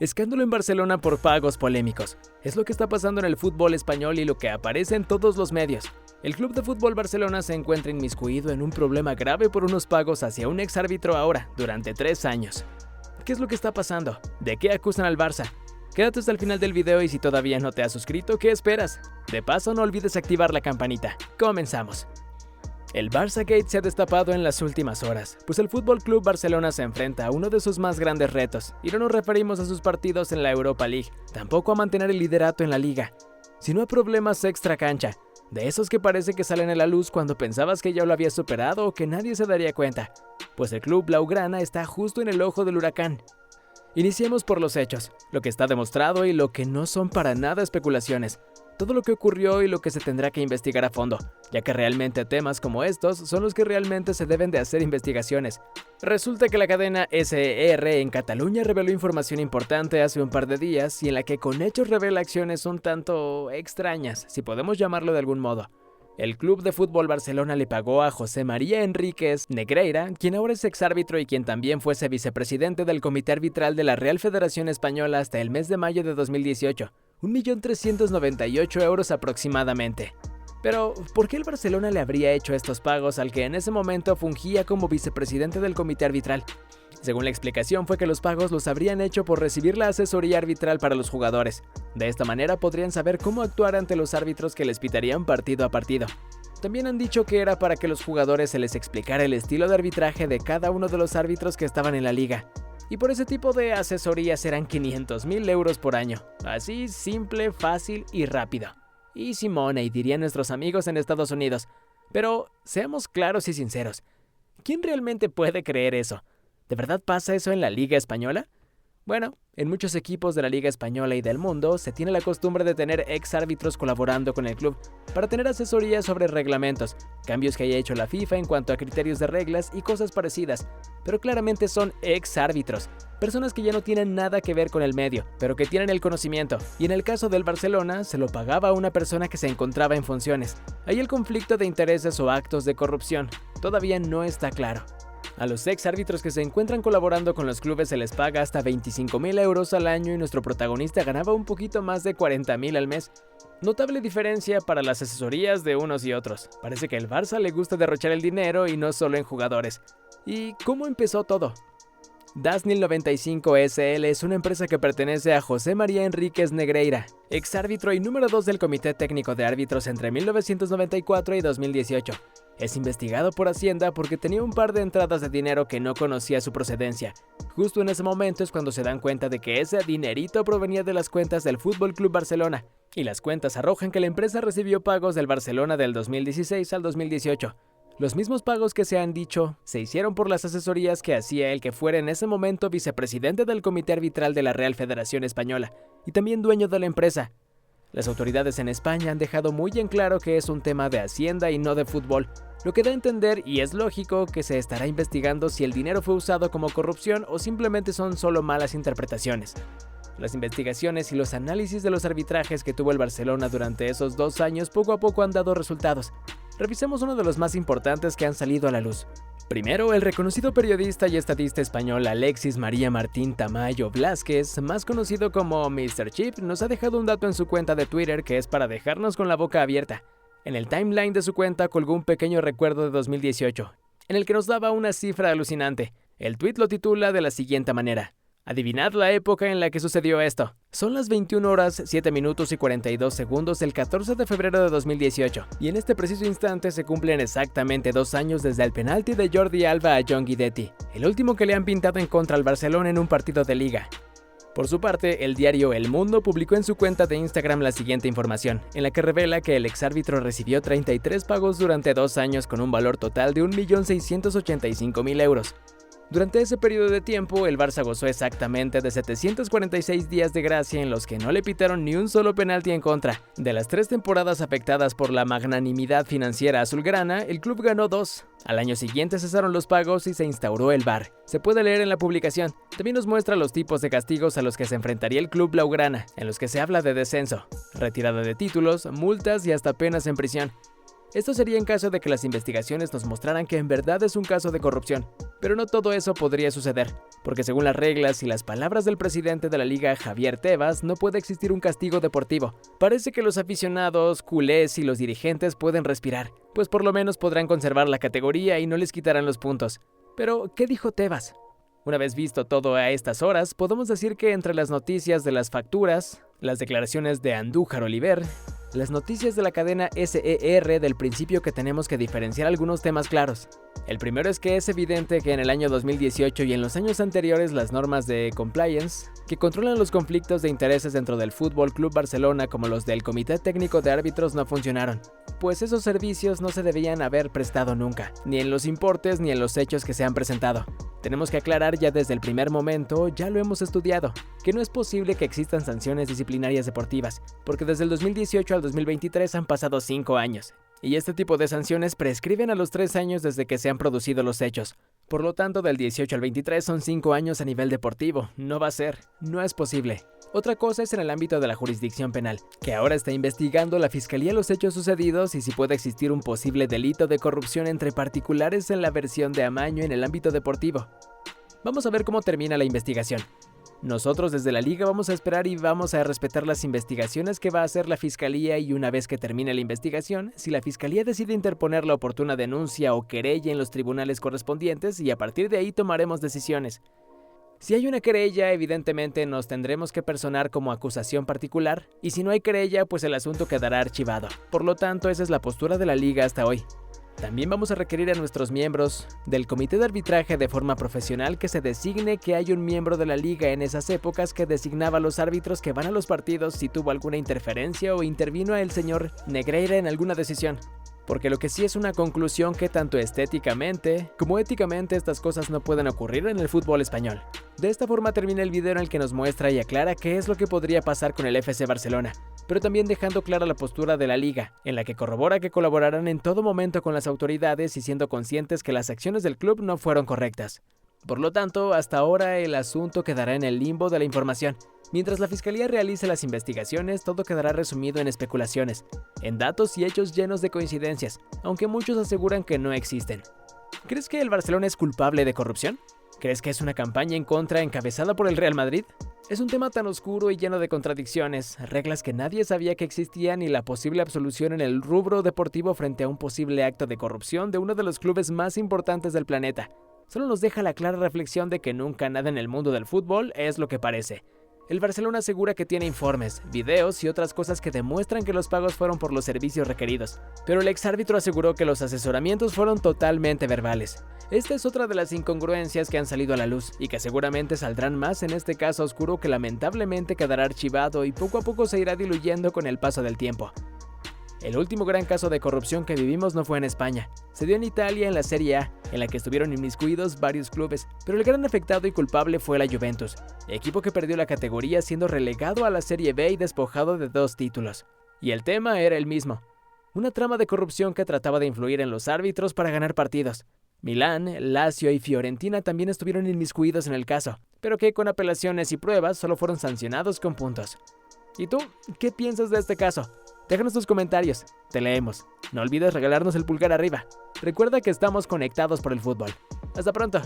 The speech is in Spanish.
Escándalo en Barcelona por pagos polémicos. Es lo que está pasando en el fútbol español y lo que aparece en todos los medios. El Club de Fútbol Barcelona se encuentra inmiscuido en un problema grave por unos pagos hacia un exárbitro ahora, durante 3 años. ¿Qué es lo que está pasando? ¿De qué acusan al Barça? Quédate hasta el final del video y si todavía no te has suscrito, ¿qué esperas? De paso, no olvides activar la campanita. Comenzamos. El Barça Gate se ha destapado en las últimas horas, pues el FC Barcelona se enfrenta a uno de sus más grandes retos, y no nos referimos a sus partidos en la Europa League, tampoco a mantener el liderato en la liga, sino a problemas extra cancha, de esos que parece que salen a la luz cuando pensabas que ya lo habías superado o que nadie se daría cuenta, pues el club blaugrana está justo en el ojo del huracán. Iniciemos por los hechos, lo que está demostrado y lo que no son para nada especulaciones. Todo lo que ocurrió y lo que se tendrá que investigar a fondo, ya que realmente temas como estos son los que realmente se deben de hacer investigaciones. Resulta que la cadena SER en Cataluña reveló información importante hace un par de días y en la que con hechos revela acciones un tanto extrañas, si podemos llamarlo de algún modo. El Club de Fútbol Barcelona le pagó a José María Enríquez Negreira, quien ahora es exárbitro y quien también fuese vicepresidente del Comité Arbitral de la Real Federación Española hasta el mes de mayo de 2018, 1.398.000 euros aproximadamente. Pero, ¿por qué el Barcelona le habría hecho estos pagos al que en ese momento fungía como vicepresidente del comité arbitral? Según la explicación fue que los pagos los habrían hecho por recibir la asesoría arbitral para los jugadores. De esta manera podrían saber cómo actuar ante los árbitros que les pitarían partido a partido. También han dicho que era para que los jugadores se les explicara el estilo de arbitraje de cada uno de los árbitros que estaban en la liga. Y por ese tipo de asesorías eran 500.000 euros por año. Así, simple, fácil y rápido. Easy money, dirían nuestros amigos en Estados Unidos. Pero seamos claros y sinceros. ¿Quién realmente puede creer eso? ¿De verdad pasa eso en la Liga Española? Bueno, en muchos equipos de la Liga Española y del mundo se tiene la costumbre de tener ex árbitros colaborando con el club para tener asesorías sobre reglamentos, cambios que haya hecho la FIFA en cuanto a criterios de reglas y cosas parecidas, pero claramente son ex árbitros, personas que ya no tienen nada que ver con el medio, pero que tienen el conocimiento, y en el caso del Barcelona se lo pagaba a una persona que se encontraba en funciones. Ahí el conflicto de intereses o actos de corrupción todavía no está claro. A los ex árbitros que se encuentran colaborando con los clubes se les paga hasta 25.000 euros al año y nuestro protagonista ganaba un poquito más de 40.000 al mes. Notable diferencia para las asesorías de unos y otros. Parece que al Barça le gusta derrochar el dinero y no solo en jugadores. ¿Y cómo empezó todo? Dasnil 95 SL es una empresa que pertenece a José María Enríquez Negreira, ex árbitro y número 2 del Comité Técnico de Árbitros entre 1994 y 2018. Es investigado por Hacienda porque tenía un par de entradas de dinero que no conocía su procedencia. Justo en ese momento es cuando se dan cuenta de que ese dinerito provenía de las cuentas del FC Barcelona, y las cuentas arrojan que la empresa recibió pagos del Barcelona del 2016 al 2018. Los mismos pagos que se han dicho se hicieron por las asesorías que hacía el que fuera en ese momento vicepresidente del Comité Arbitral de la Real Federación Española y también dueño de la empresa. Las autoridades en España han dejado muy en claro que es un tema de Hacienda y no de fútbol, lo que da a entender, y es lógico, que se estará investigando si el dinero fue usado como corrupción o simplemente son solo malas interpretaciones. Las investigaciones y los análisis de los arbitrajes que tuvo el Barcelona durante esos 2 años poco a poco han dado resultados. Revisemos uno de los más importantes que han salido a la luz. Primero, el reconocido periodista y estadista español Alexis María Martín Tamayo Blázquez, más conocido como Mr. Chip, nos ha dejado un dato en su cuenta de Twitter que es para dejarnos con la boca abierta. En el timeline de su cuenta colgó un pequeño recuerdo de 2018, en el que nos daba una cifra alucinante. El tweet lo titula de la siguiente manera: adivinad la época en la que sucedió esto. Son las 21 horas, 7 minutos y 42 segundos del 14 de febrero de 2018, y en este preciso instante se cumplen exactamente 2 años desde el penalti de Jordi Alba a John Guidetti, el último que le han pintado en contra al Barcelona en un partido de liga. Por su parte, el diario El Mundo publicó en su cuenta de Instagram la siguiente información, en la que revela que el exárbitro recibió 33 pagos durante 2 años con un valor total de 1.685.000 euros. Durante ese periodo de tiempo, el Barça gozó exactamente de 746 días de gracia en los que no le pitaron ni un solo penalti en contra. De las 3 temporadas afectadas por la magnanimidad financiera azulgrana, el club ganó 2. Al año siguiente cesaron los pagos y se instauró el VAR. Se puede leer en la publicación. También nos muestra los tipos de castigos a los que se enfrentaría el club blaugrana, en los que se habla de descenso, retirada de títulos, multas y hasta penas en prisión. Esto sería en caso de que las investigaciones nos mostraran que en verdad es un caso de corrupción, pero no todo eso podría suceder, porque según las reglas y las palabras del presidente de la liga, Javier Tebas, no puede existir un castigo deportivo. Parece que los aficionados, culés y los dirigentes pueden respirar, pues por lo menos podrán conservar la categoría y no les quitarán los puntos. Pero, ¿qué dijo Tebas? Una vez visto todo a estas horas, podemos decir que entre las noticias de las facturas, las declaraciones de Andújar Oliver, las noticias de la cadena SER del principio que tenemos que diferenciar algunos temas claros. El primero es que es evidente que en el año 2018 y en los años anteriores las normas de compliance que controlan los conflictos de intereses dentro del Fútbol Club Barcelona como los del Comité Técnico de Árbitros no funcionaron, pues esos servicios no se debían haber prestado nunca, ni en los importes ni en los hechos que se han presentado. Tenemos que aclarar ya desde el primer momento, ya lo hemos estudiado, que no es posible que existan sanciones disciplinarias deportivas, porque desde el 2018 al 2023 han pasado 5 años, y este tipo de sanciones prescriben a los 3 años desde que se han producido los hechos. Por lo tanto, del 18 al 23 son 5 años a nivel deportivo, no va a ser, no es posible. Otra cosa es en el ámbito de la jurisdicción penal, que ahora está investigando la Fiscalía los hechos sucedidos y si puede existir un posible delito de corrupción entre particulares en la versión de amaño en el ámbito deportivo. Vamos a ver cómo termina la investigación. Nosotros desde la liga vamos a esperar y vamos a respetar las investigaciones que va a hacer la Fiscalía y una vez que termine la investigación, si la Fiscalía decide interponer la oportuna denuncia o querella en los tribunales correspondientes y a partir de ahí tomaremos decisiones. Si hay una querella, evidentemente nos tendremos que personar como acusación particular, y si no hay querella, pues el asunto quedará archivado. Por lo tanto, esa es la postura de la liga hasta hoy. También vamos a requerir a nuestros miembros del comité de arbitraje de forma profesional que se designe que hay un miembro de la liga en esas épocas que designaba a los árbitros que van a los partidos si tuvo alguna interferencia o intervino el señor Negreira en alguna decisión. Porque lo que sí es una conclusión que tanto estéticamente como éticamente estas cosas no pueden ocurrir en el fútbol español. De esta forma termina el video en el que nos muestra y aclara qué es lo que podría pasar con el FC Barcelona, pero también dejando clara la postura de la liga, en la que corrobora que colaborarán en todo momento con las autoridades y siendo conscientes que las acciones del club no fueron correctas. Por lo tanto, hasta ahora el asunto quedará en el limbo de la información. Mientras la Fiscalía realice las investigaciones, todo quedará resumido en especulaciones, en datos y hechos llenos de coincidencias, aunque muchos aseguran que no existen. ¿Crees que el Barcelona es culpable de corrupción? ¿Crees que es una campaña en contra encabezada por el Real Madrid? Es un tema tan oscuro y lleno de contradicciones, reglas que nadie sabía que existían y la posible absolución en el rubro deportivo frente a un posible acto de corrupción de uno de los clubes más importantes del planeta. Solo nos deja la clara reflexión de que nunca nada en el mundo del fútbol es lo que parece. El Barcelona asegura que tiene informes, videos y otras cosas que demuestran que los pagos fueron por los servicios requeridos, pero el exárbitro aseguró que los asesoramientos fueron totalmente verbales. Esta es otra de las incongruencias que han salido a la luz y que seguramente saldrán más en este caso oscuro que lamentablemente quedará archivado y poco a poco se irá diluyendo con el paso del tiempo. El último gran caso de corrupción que vivimos no fue en España, se dio en Italia en la Serie A, en la que estuvieron inmiscuidos varios clubes, pero el gran afectado y culpable fue la Juventus, equipo que perdió la categoría siendo relegado a la Serie B y despojado de 2 títulos. Y el tema era el mismo, una trama de corrupción que trataba de influir en los árbitros para ganar partidos. Milán, Lazio y Fiorentina también estuvieron inmiscuidos en el caso, pero que con apelaciones y pruebas solo fueron sancionados con puntos. ¿Y tú? ¿Qué piensas de este caso? Déjanos tus comentarios, te leemos. No olvides regalarnos el pulgar arriba. Recuerda que estamos conectados por el fútbol. Hasta pronto.